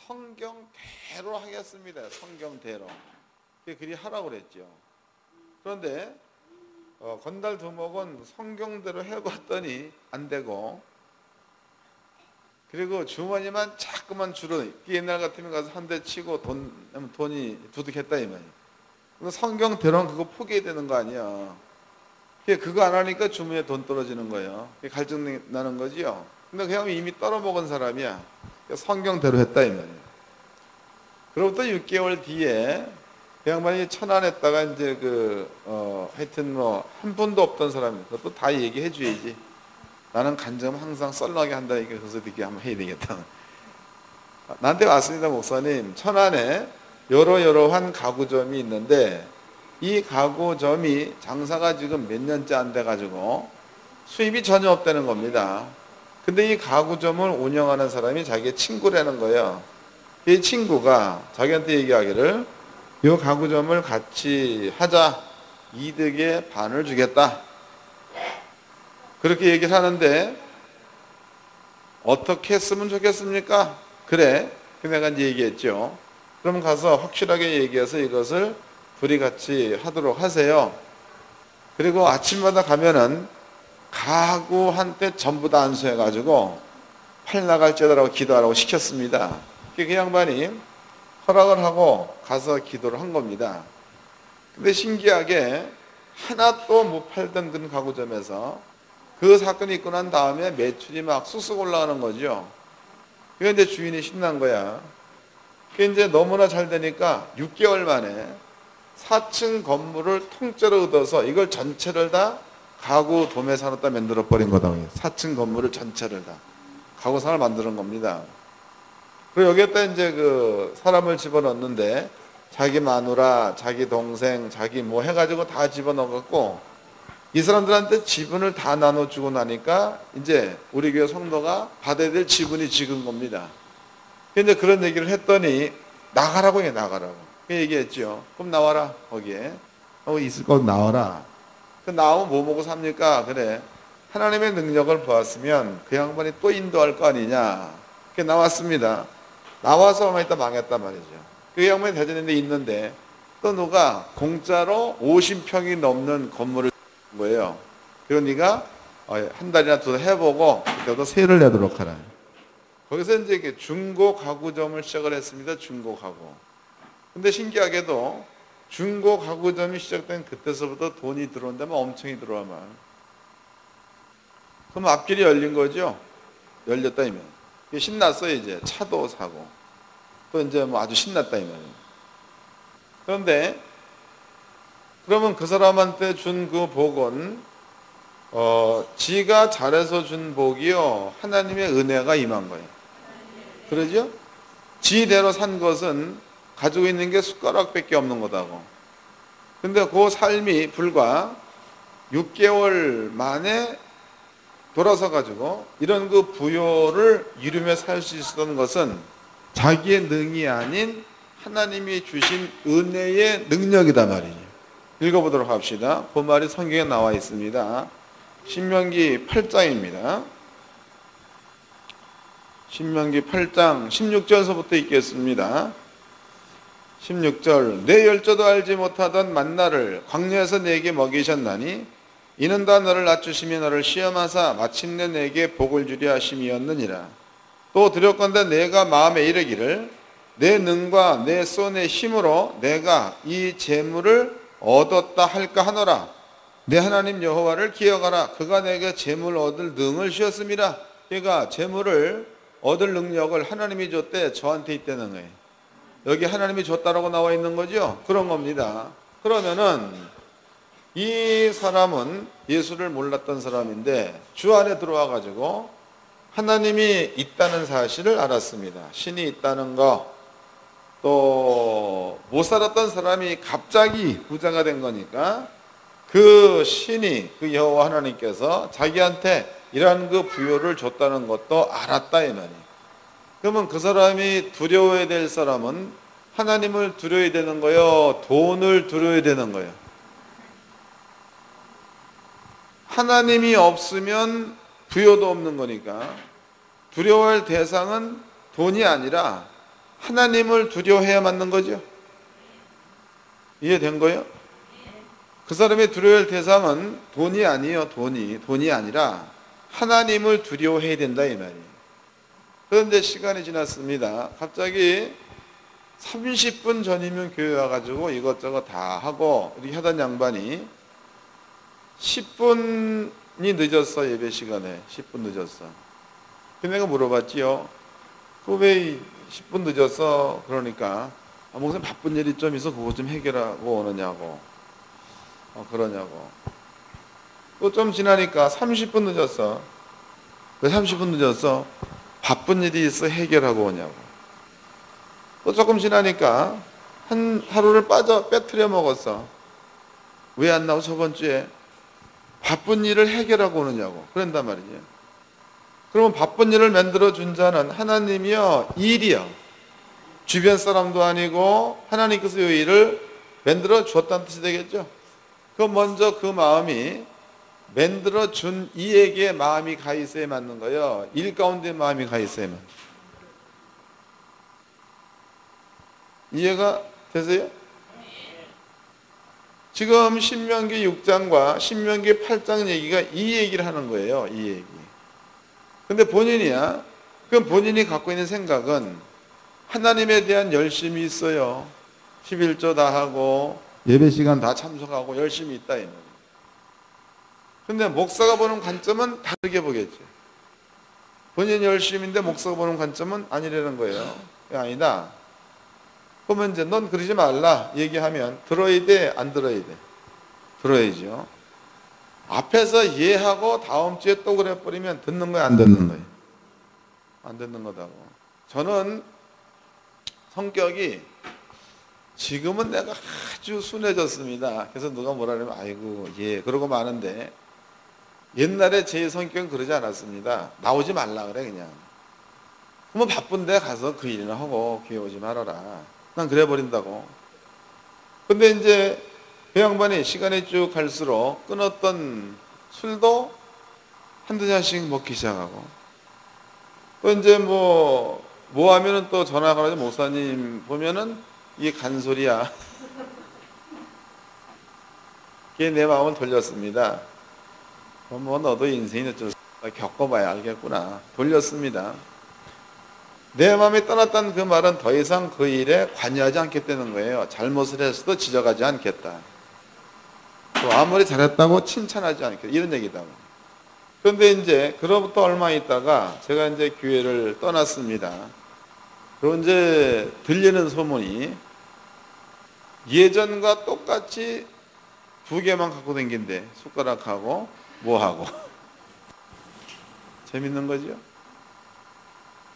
성경대로 하겠습니다. 성경대로. 그리 하라고 그랬죠. 그런데 건달 두목은 성경대로 해봤더니 안 되고, 그리고 주머니만 자꾸만 줄어. 옛날 같으면 가서 한 대 치고 돈이 두둑했다 이 말이에요. 성경대로는 그거 포기해야 되는 거 아니야. 그거 안 하니까 주머니에 돈 떨어지는 거예요. 갈증 나는 거지요. 근데 그 양반이 이미 떨어먹은 사람이야. 성경대로 했다 이 말이에요. 그로부터 6개월 뒤에 그 양반이 천안했다가 이제 하여튼 한 분도 없던 사람이, 그것도 다 얘기해 줘야지. 나는 간증 항상 썰렁하게 한다. 그래서 이렇게 한번 해야 되겠다. 나한테 왔습니다. 목사님, 천안에 여러한 가구점이 있는데 이 가구점이 장사가 지금 몇 년째 안 돼가지고 수입이 전혀 없다는 겁니다. 근데 이 가구점을 운영하는 사람이 자기의 친구라는 거예요. 이 친구가 자기한테 얘기하기를 이 가구점을 같이 하자. 이득의 반을 주겠다. 그렇게 얘기를 하는데 어떻게 했으면 좋겠습니까? 그래. 내가 이제 얘기했죠. 그럼 가서 확실하게 얘기해서 이것을 둘이 같이 하도록 하세요. 그리고 아침마다 가면은 가구한테 전부 다 안수해가지고 팔 나갈지어다라고 기도하라고 시켰습니다. 그 양반이 허락을 하고 가서 기도를 한 겁니다. 근데 신기하게 하나도 못 팔던 그런 가구점에서 그 사건이 있고 난 다음에 매출이 막 쑥쑥 올라가는 거죠. 그런데 주인이 신난 거야. 그게 이제 너무나 잘 되니까 6개월 만에 4층 건물을 통째로 얻어서 이걸 전체를 다 가구 도매산업다 만들어 버린 거다. 4층 건물을 전체를 다 가구상을 만드는 겁니다. 그리고 여기에다 이제 사람을 집어넣는데 자기 마누라, 자기 동생, 자기 뭐 해가지고 다 집어넣어갖고 이 사람들한테 지분을 다 나눠주고 나니까 이제 우리 교회 성도가 받아야 될 지분이 적은 겁니다. 근데 그런 얘기를 했더니 나가라고 해, 나가라고. 그 얘기했죠. 그럼 나와라, 거기에. 있을 거 나와라. 나오면 뭐 먹고 삽니까? 그래. 하나님의 능력을 보았으면 그 양반이 또 인도할 거 아니냐. 그게 나왔습니다. 나와서 얼마 있다 망했단 말이죠. 그 양반이 대전에 있는데 또 누가 공짜로 50평이 넘는 건물을 준 거예요. 그리고 네가 한 달이나 두 달 해보고 그때부터 세를 내도록 하라. 거기서 이제 중고 가구점을 시작을 했습니다. 중고 가구. 근데 신기하게도 중고 가구점이 시작된 그때서부터 돈이 들어온다면 엄청이 들어와만. 그럼 앞길이 열린 거죠. 열렸다 이면. 신났어요. 이제 차도 사고 또 이제 뭐 아주 신났다 이면. 그런데 그러면 그 사람한테 준 그 복은 지가 잘해서 준 복이요, 하나님의 은혜가 임한 거예요. 그러죠? 지대로 산 것은 가지고 있는 게 숟가락밖에 없는 거다고. 근데 그 삶이 불과 6개월 만에 돌아서 가지고 이런 그 부요를 이루며 살 수 있었던 것은 자기의 능이 아닌 하나님이 주신 은혜의 능력이다 말이에요. 읽어보도록 합시다. 그 말이 성경에 나와 있습니다. 신명기 8장입니다. 신명기 8장 16절서부터 읽겠습니다. 16절. 내 열조도 알지 못하던 만나를 광야에서 내게 먹이셨나니 이는 다 너를 낮추시며 너를 시험하사 마침내 내게 복을 주려 하심이었느니라. 또 두렵건대 내가 마음에 이르기를 내 능과 내 손의 힘으로 내가 이 재물을 얻었다 할까 하노라. 내 하나님 여호와를 기억하라. 그가 내게 재물 얻을 능을 주셨습니다. 그가 재물을 얻을 능력을 하나님이 줬대. 저한테 있다는 거예요. 여기 하나님이 줬다라고 나와 있는 거죠. 그런 겁니다. 그러면은 이 사람은 예수를 몰랐던 사람인데 주 안에 들어와 가지고 하나님이 있다는 사실을 알았습니다. 신이 있다는 거, 또 못 살았던 사람이 갑자기 부자가 된 거니까 그 신이, 그 여호와 하나님께서 자기한테 이러한 그 부요를 줬다는 것도 알았다 이 말이에요. 그러면 그 사람이 두려워야 될 사람은 하나님을 두려워야 되는 거예요? 돈을 두려워야 되는 거예요? 하나님이 없으면 부요도 없는 거니까 두려워할 대상은 돈이 아니라 하나님을 두려워해야 맞는 거죠. 이해된 거예요? 그 사람의 두려워할 대상은 돈이 아니에요. 돈이 아니라 하나님을 두려워해야 된다 이 말이에요. 그런데 시간이 지났습니다. 갑자기 30분 전이면 교회 와가지고 이것저것 다 하고 우리 하던 양반이 10분이 늦었어. 예배 시간에 10분 늦었어. 그 내가 물어봤지요. 왜 10분 늦었어? 그러니까 목사님 바쁜 일이 좀 있어 그거 좀 해결하고 오느냐고. 그러냐고. 또 좀 지나니까 30분 늦었어. 왜 30분 늦었어? 바쁜 일이 있어 해결하고 오냐고. 또 조금 지나니까 하루를 빼트려 먹었어. 왜 안 나오고 저번 주에? 바쁜 일을 해결하고 오느냐고. 그런단 말이죠. 그러면 바쁜 일을 만들어 준 자는 하나님이요, 일이요. 주변 사람도 아니고 하나님께서 이 일을 만들어 주었다는 뜻이 되겠죠. 그럼 먼저 그 마음이 만들어 준 이에게 마음이 가 있어야 맞는 거예요. 일 가운데 마음이 가 있어야만. 이해가 되세요? 지금 신명기 6장과 신명기 8장 얘기가 이 얘기를 하는 거예요. 이 얘기. 근데 본인이야. 그럼 본인이 갖고 있는 생각은 하나님에 대한 열심이 있어요. 11조 다 하고 예배 시간 다 참석하고 열심히 있다 이 말이에요. 근데 목사가 보는 관점은 다르게 보겠죠. 본인이 열심인데 목사가 보는 관점은 아니라는 거예요. 아니다. 그러면 이제 넌 그러지 말라 얘기하면 들어야 돼, 안 들어야 돼? 들어야죠. 앞에서 이해하고 다음 주에 또 그래 버리면 듣는 거야, 안 듣는 거예요? 안 듣는 거다고. 저는 성격이 지금은 내가 아주 순해졌습니다. 그래서 누가 뭐라 그러면 아이고 예 그러고 마는데 옛날에 제 성격은 그러지 않았습니다. 나오지 말라 그래 그냥. 그러면 바쁜데 가서 그 일이나 하고 교회 오지 말아라. 난 그래 버린다고. 근데 이제 그 양반이 시간이 쭉 갈수록 끊었던 술도 한두 잔씩 먹기 시작하고 또 이제 뭐 하면은 또 전화가 와서 목사님 보면은 이게 간소리야. 그게 내 마음을 돌렸습니다. 뭐 너도 인생이 어쩔 수 없어. 겪어봐야 알겠구나. 돌렸습니다. 내 마음이 떠났다는 그 말은 더 이상 그 일에 관여하지 않겠다는 거예요. 잘못을 했어도 지적하지 않겠다. 또 아무리 잘했다고 칭찬하지 않겠다. 이런 얘기다. 그런데 이제 그로부터 얼마 있다가 제가 이제 교회를 떠났습니다. 그리고 이제 들리는 소문이 예전과 똑같이 두 개만 갖고 다닌대. 숟가락하고 뭐하고. 재밌는 거죠?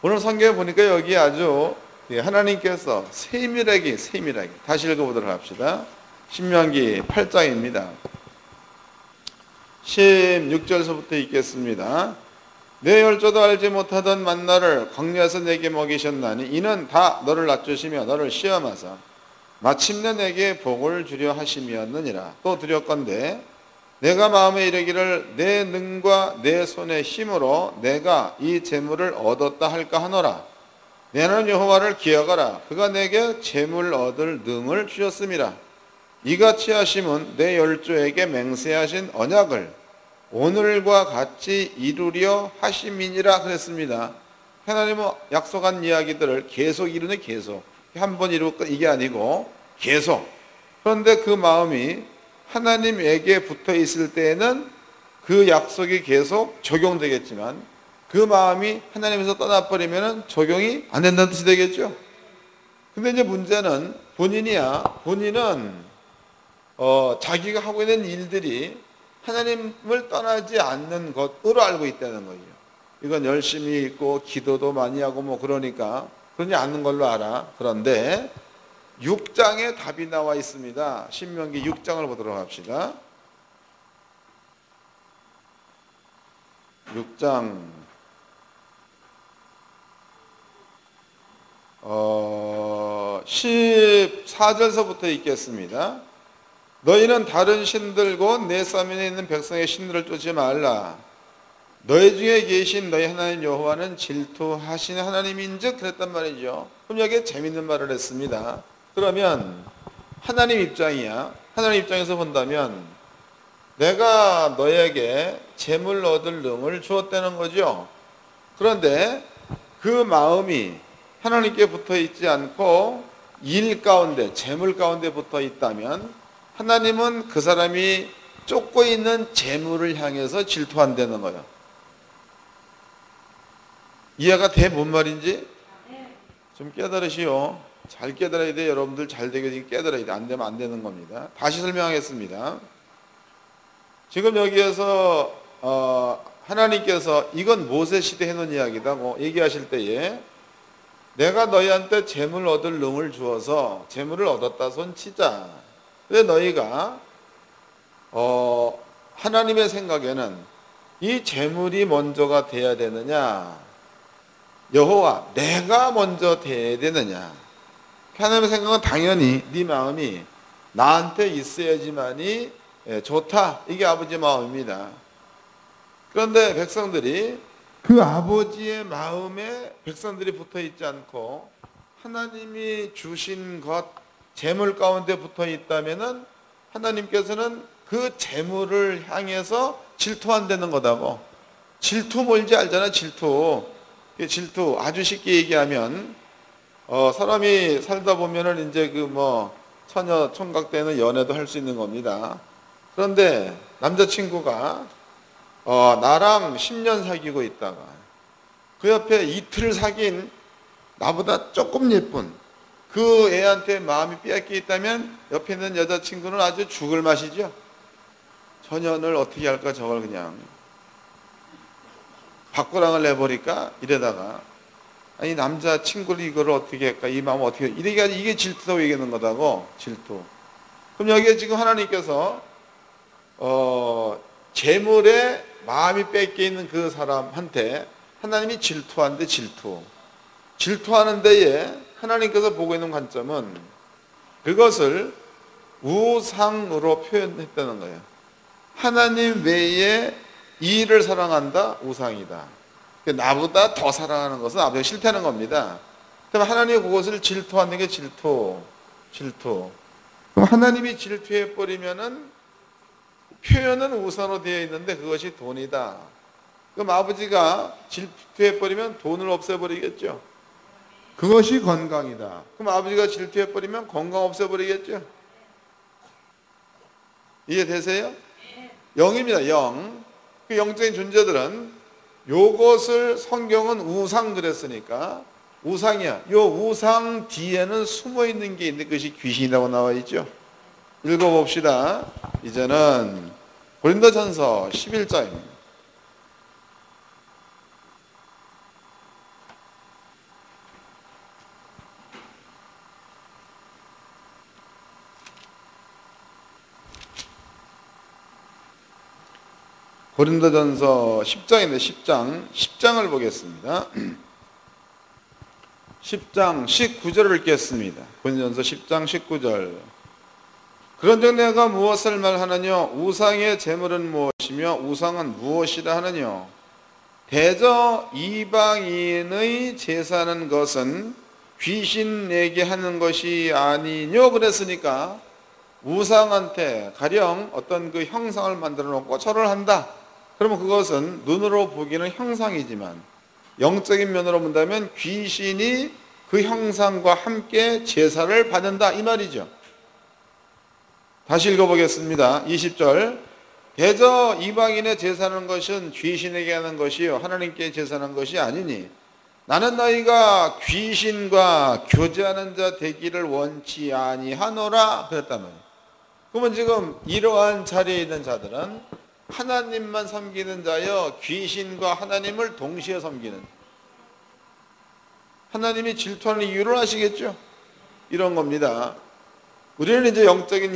오늘 성경에 보니까 여기 아주 하나님께서 세밀하게 다시 읽어보도록 합시다. 신명기 8장입니다. 16절서부터 읽겠습니다. 내 열조도 알지 못하던 만나를 광야에서 내게 먹이셨나니 이는 다 너를 낮추시며 너를 시험하사 마침내 내게 복을 주려 하심이었느니라. 또 두렵건대 내가 마음에 이르기를 내 능과 내 손의 힘으로 내가 이 재물을 얻었다 할까 하노라. 내 하나님 여호와를 기억하라. 그가 내게 재물 얻을 능을 주셨음이라. 이같이 하심은 내 열조에게 맹세하신 언약을 오늘과 같이 이루려 하심이니라 그랬습니다. 하나님은 약속한 이야기들을 계속 이루네. 계속 한 번 이루고 이게 아니고 계속. 그런데 그 마음이 하나님에게 붙어 있을 때에는 그 약속이 계속 적용되겠지만 그 마음이 하나님에서 떠나버리면 적용이 안 된다는 뜻이 되겠죠. 근데 이제 문제는 본인은 자기가 하고 있는 일들이 하나님을 떠나지 않는 것으로 알고 있다는 거죠. 이건 열심히 있고 기도도 많이 하고 뭐 그러니까 그러지 않는 걸로 알아. 그런데 6장에 답이 나와 있습니다. 신명기 6장을 보도록 합시다. 6장 14절서부터 읽겠습니다. 너희는 다른 신들고 내 사면에 있는 백성의 신들을 쫓지 말라. 너희 중에 계신 너희 하나님 여호와는 질투하시는 하나님인즉 그랬단 말이죠. 그럼 여기에 재밌는 말을 했습니다. 그러면 하나님 입장이야. 하나님 입장에서 본다면 내가 너에게 재물 얻을 능을 주었다는 거죠. 그런데 그 마음이 하나님께 붙어 있지 않고 일 가운데, 재물 가운데 붙어 있다면 하나님은 그 사람이 쫓고 있는 재물을 향해서 질투한다는 거예요. 이해가 돼? 뭔 말인지? 좀 깨달으시오. 잘 깨달아야 돼. 여러분들 잘 되게 깨달아야 돼. 안 되면 안 되는 겁니다. 다시 설명하겠습니다. 지금 여기에서 하나님께서 이건 모세 시대 해놓은 이야기다고 얘기하실 때에 내가 너희한테 재물 얻을 능을 주어서 재물을 얻었다 손 치자. 근데 너희가 하나님의 생각에는 이 재물이 먼저가 돼야 되느냐, 여호와 내가 먼저 돼야 되느냐. 하나님의 생각은 당연히 네 마음이 나한테 있어야지만이 좋다. 이게 아버지 마음입니다. 그런데 백성들이 그 아버지의 마음에 백성들이 붙어 있지 않고 하나님이 주신 것, 재물 가운데 붙어 있다면은 하나님께서는 그 재물을 향해서 질투한다는 거다고. 질투 뭔지 알잖아, 질투. 질투 아주 쉽게 얘기하면 사람이 살다 보면은 이제 처녀 총각 때는 연애도 할 수 있는 겁니다. 그런데 남자친구가 나랑 10년 사귀고 있다가 그 옆에 이틀 사귄 나보다 조금 예쁜 그 애한테 마음이 빼앗겨 있다면 옆에 있는 여자친구는 아주 죽을 맛이죠. 처녀를 어떻게 할까 저걸 그냥 밖구랑을 내버릴까 이러다가 아니 남자친구를 이거를 어떻게 할까 이 마음 어떻게 이게 질투라고 얘기하는 거다고. 질투. 그럼 여기에 지금 하나님께서 재물에 마음이 뺏겨 있는 그 사람한테 하나님이 질투하는데 질투하는 데에 하나님께서 보고 있는 관점은 그것을 우상으로 표현했다는 거예요. 하나님 외에 이 일을 사랑한다? 우상이다. 나보다 더 사랑하는 것은 아버지가 싫다는 겁니다. 그럼 하나님이 그것을 질투하는 게 질투. 그럼 하나님이 질투해버리면은 표현은 우상으로 되어 있는데 그것이 돈이다. 그럼 아버지가 질투해버리면 돈을 없애버리겠죠. 그것이 건강이다. 그럼 아버지가 질투해버리면 건강 없애버리겠죠. 이해되세요? 영입니다. 영. 그 영적인 존재들은 요것을 성경은 우상 그랬으니까 우상이야. 요 우상 뒤에는 숨어 있는 게 있는데 그것이 귀신이라고 나와 있죠. 읽어봅시다. 이제는 고린도전서 11장입니다. 고린도전서 10장인데 10장을 보겠습니다. 10장 19절을 읽겠습니다. 고린도전서 10장 19절. 그런즉 내가 무엇을 말하느냐? 우상의 제물은 무엇이며 우상은 무엇이라 하느냐? 대저 이방인의 제사하는 것은 귀신 내게 하는 것이 아니뇨. 그랬으니까 우상한테 가령 어떤 그 형상을 만들어 놓고 절을 한다. 그러면 그것은 눈으로 보기는 형상이지만 영적인 면으로 본다면 귀신이 그 형상과 함께 제사를 받는다 이 말이죠. 다시 읽어보겠습니다. 20절. 대저 이방인의 제사하는 것은 귀신에게 하는 것이요 하나님께 제사하는 것이 아니니 나는 너희가 귀신과 교제하는 자 되기를 원치 아니하노라 그랬다면, 그러면 지금 이러한 자리에 있는 자들은 하나님만 섬기는 자여 귀신과 하나님을 동시에 섬기는, 하나님이 질투하는 이유를 아시겠죠? 이런 겁니다. 우리는 이제 영적인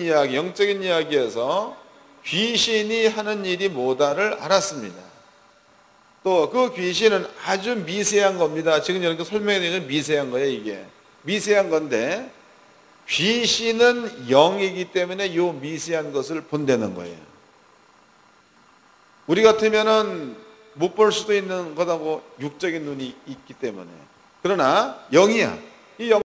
이야기에서 귀신이 하는 일이 뭐다를 알았습니다. 또 그 귀신은 아주 미세한 겁니다. 지금 이렇게 설명해 드리는 미세한 거예요. 이게 미세한 건데 귀신은 영이기 때문에 이 미세한 것을 본다는 거예요. 우리 같으면은 못 볼 수도 있는 것하고 육적인 눈이 있기 때문에. 그러나 영이야. 이 영